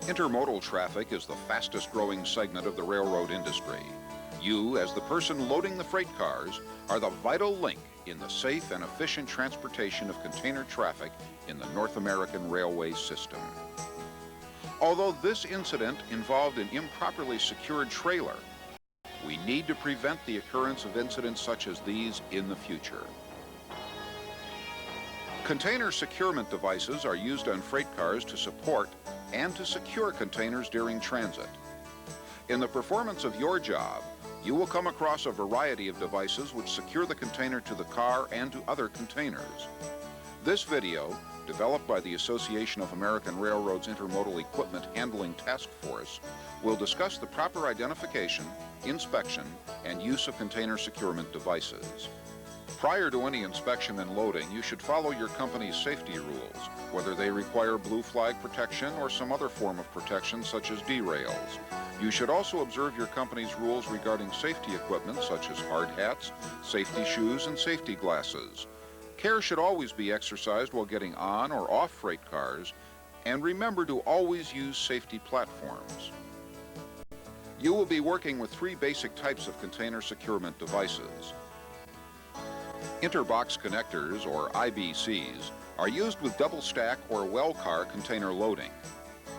Intermodal traffic is the fastest growing segment of the railroad industry. You, as the person loading the freight cars, are the vital link in the safe and efficient transportation of container traffic in the North American railway system. Although this incident involved an improperly secured trailer, we need to prevent the occurrence of incidents such as these in the future. Container securement devices are used on freight cars to support and to secure containers during transit. In the performance of your job, you will come across a variety of devices which secure the container to the car and to other containers. This video, developed by the Association of American Railroads Intermodal Equipment Handling Task Force, will discuss the proper identification, inspection, and use of container securement devices. Prior to any inspection and loading, you should follow your company's safety rules, whether they require blue flag protection or some other form of protection such as derails. You should also observe your company's rules regarding safety equipment such as hard hats, safety shoes, and safety glasses. Care should always be exercised while getting on or off freight cars, and remember to always use safety platforms. You will be working with three basic types of container securement devices. Interbox connectors, or IBCs, are used with double stack or well car container loading.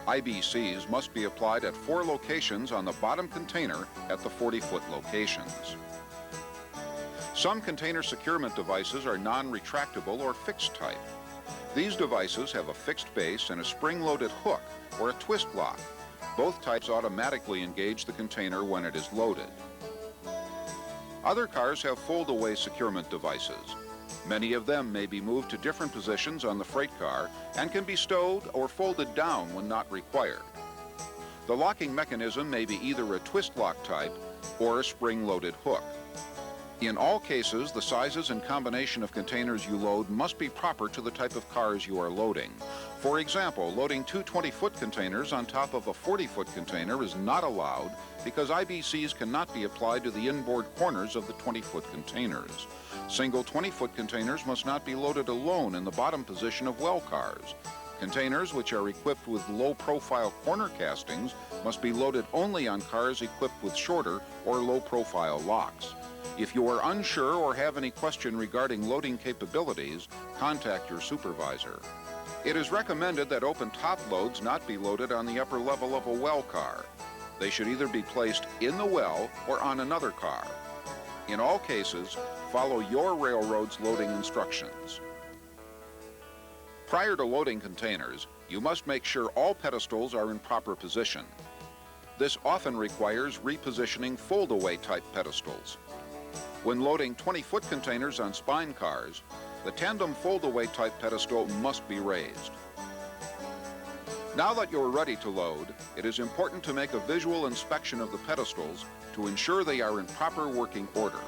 IBCs must be applied at 4 locations on the bottom container at the 40-foot locations. Some container securement devices are non-retractable or fixed type. These devices have a fixed base and a spring-loaded hook or a twist lock. Both types automatically engage the container when it is loaded. Other cars have fold-away securement devices. Many of them may be moved to different positions on the freight car and can be stowed or folded down when not required. The locking mechanism may be either a twist lock type or a spring-loaded hook. In all cases, the sizes and combination of containers you load must be proper to the type of cars you are loading. For example, loading 2 20-foot containers on top of a 40-foot container is not allowed because IBCs cannot be applied to the inboard corners of the 20-foot containers. Single 20-foot containers must not be loaded alone in the bottom position of well cars. Containers which are equipped with low-profile corner castings must be loaded only on cars equipped with shorter or low-profile locks. If you are unsure or have any question regarding loading capabilities, contact your supervisor. It is recommended that open top loads not be loaded on the upper level of a well car. They should either be placed in the well or on another car. In all cases, follow your railroad's loading instructions. Prior to loading containers, you must make sure all pedestals are in proper position. This often requires repositioning fold-away type pedestals. When loading 20-foot containers on spine cars, the tandem fold-away type pedestal must be raised. Now that you're ready to load, it is important to make a visual inspection of the pedestals to ensure they are in proper working order.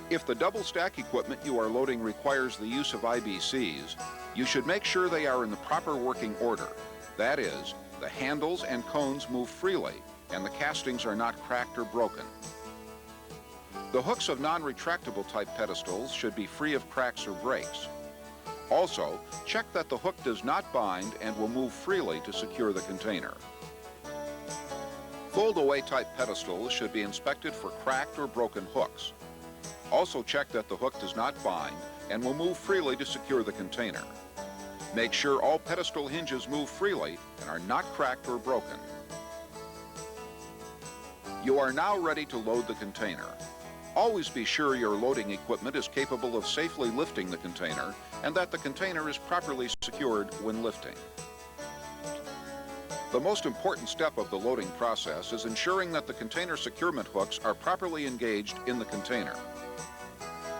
If the double stack equipment you are loading requires the use of IBCs, you should make sure they are in the proper working order. That is, the handles and cones move freely and the castings are not cracked or broken. The hooks of non-retractable type pedestals should be free of cracks or breaks. Also, check that the hook does not bind and will move freely to secure the container. Fold-away type pedestals should be inspected for cracked or broken hooks. Also check that the hook does not bind and will move freely to secure the container. Make sure all pedestal hinges move freely and are not cracked or broken. You are now ready to load the container. Always be sure your loading equipment is capable of safely lifting the container and that the container is properly secured when lifting. The most important step of the loading process is ensuring that the container securement hooks are properly engaged in the container.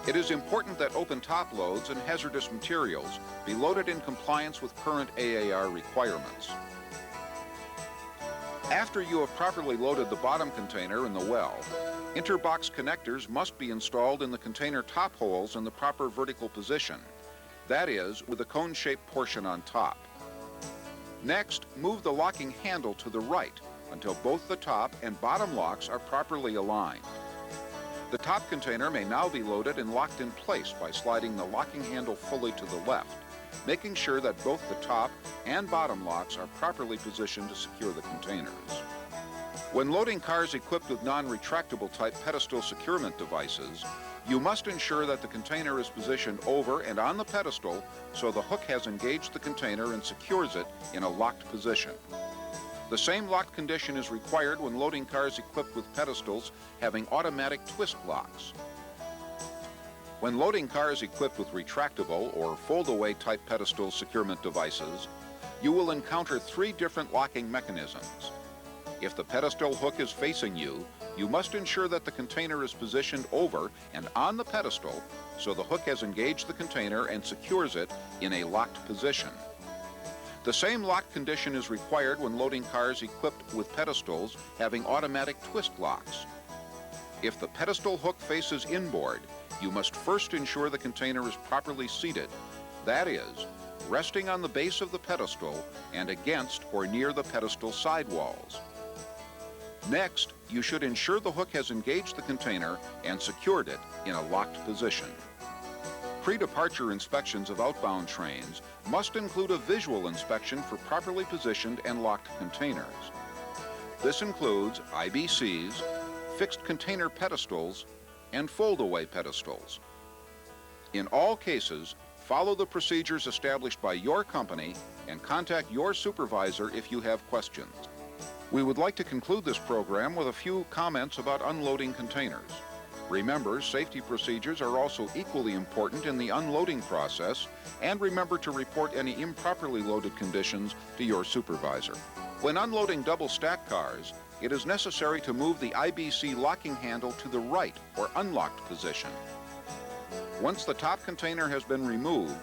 It is important that open top loads and hazardous materials be loaded in compliance with current AAR requirements. After you have properly loaded the bottom container in the well, interbox connectors must be installed in the container top holes in the proper vertical position, that is, with a cone-shaped portion on top. Next, move the locking handle to the right until both the top and bottom locks are properly aligned. The top container may now be loaded and locked in place by sliding the locking handle fully to the left. making sure that both the top and bottom locks are properly positioned to secure the containers. When loading cars equipped with non-retractable type pedestal securement devices, you must ensure that the container is positioned over and on the pedestal so the hook has engaged the container and secures it in a locked position. The same locked condition is required when loading cars equipped with pedestals having automatic twist locks. When loading cars equipped with retractable or fold-away type pedestal securement devices, you will encounter 3 different locking mechanisms. If the pedestal hook is facing you, you must ensure that the container is positioned over and on the pedestal so the hook has engaged the container and secures it in a locked position. The same lock condition is required when loading cars equipped with pedestals having automatic twist locks. If the pedestal hook faces inboard, you must first ensure the container is properly seated, that is, resting on the base of the pedestal and against or near the pedestal sidewalls. Next, you should ensure the hook has engaged the container and secured it in a locked position. Pre-departure inspections of outbound trains must include a visual inspection for properly positioned and locked containers. This includes IBCs, fixed container pedestals, and fold-away pedestals. In all cases, follow the procedures established by your company and contact your supervisor if you have questions. We would like to conclude this program with a few comments about unloading containers. Remember, safety procedures are also equally important in the unloading process, and remember to report any improperly loaded conditions to your supervisor. When unloading double-stack cars, it is necessary to move the IBC locking handle to the right or unlocked position. Once the top container has been removed,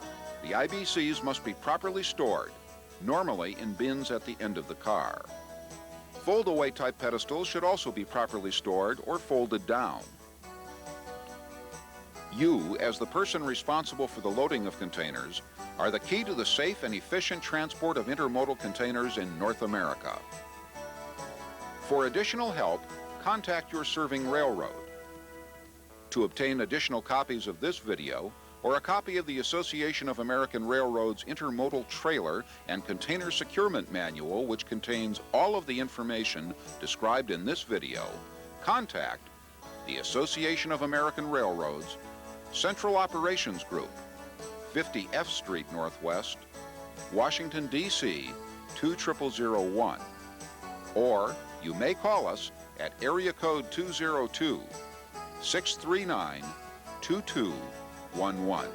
the IBCs must be properly stored, normally in bins at the end of the car. Fold-away type pedestals should also be properly stored or folded down. You, as the person responsible for the loading of containers, are the key to the safe and efficient transport of intermodal containers in North America. For additional help, contact your serving railroad. To obtain additional copies of this video, or a copy of the Association of American Railroad's Intermodal Trailer and Container Securement Manual, which contains all of the information described in this video, contact the Association of American Railroads, Central Operations Group, 50 F Street Northwest, Washington, D.C. 20001. Or you may call us at area code 202-639-2211.